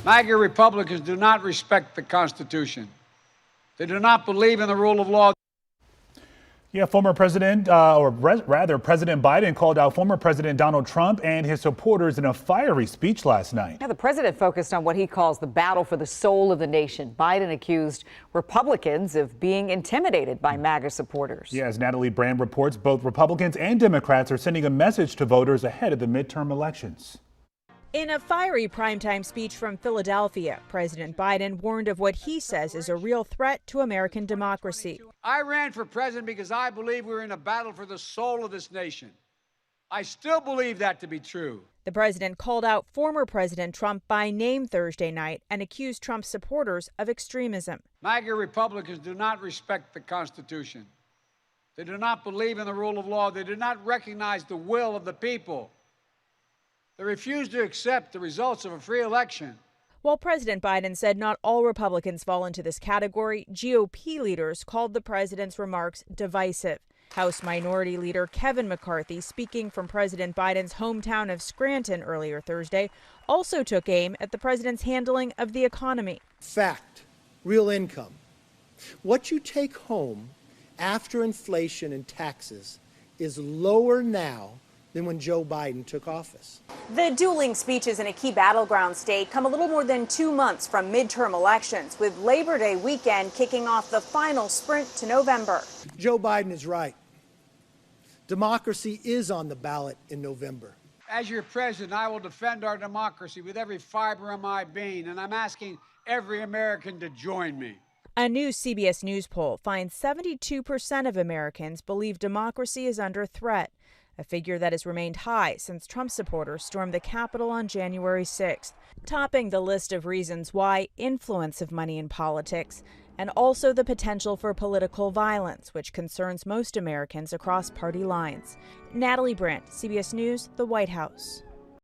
MAGA Republicans do not respect the Constitution. They do not believe in the rule of law. Yeah, President Biden called out former President Donald Trump and his supporters in a fiery speech last night. Yeah, the president focused on what he calls the battle for the soul of the nation. Biden accused Republicans of being intimidated by MAGA supporters. Yeah, as Natalie Brand reports, both Republicans and Democrats are sending a message to voters ahead of the midterm elections. In a fiery primetime speech from Philadelphia, President Biden warned of what he says is a real threat to American democracy. I ran for president because I believe we're in a battle for the soul of this nation. I still believe that to be true. The president called out former President Trump by name Thursday night and accused Trump's supporters of extremism. MAGA Republicans do not respect the Constitution. They do not believe in the rule of law. They do not recognize the will of the people. They refuse to accept the results of a free election. While President Biden said not all Republicans fall into this category, GOP leaders called the president's remarks divisive. House Minority Leader Kevin McCarthy, speaking from President Biden's hometown of Scranton earlier Thursday, also took aim at the president's handling of the economy. Fact, real income. What you take home after inflation and taxes is lower now than when Joe Biden took office. The dueling speeches in a key battleground state come a little more than 2 months from midterm elections, with Labor Day weekend kicking off the final sprint to November. Joe Biden is right. Democracy is on the ballot in November. As your president, I will defend our democracy with every fiber of my being, and I'm asking every American to join me. A new CBS News poll finds 72% of Americans believe democracy is under threat, a figure that has remained high since Trump supporters stormed the Capitol on January 6th. Topping the list of reasons why, influence of money in politics, and also the potential for political violence, which concerns most Americans across party lines. Natalie Brand, CBS News, the White House.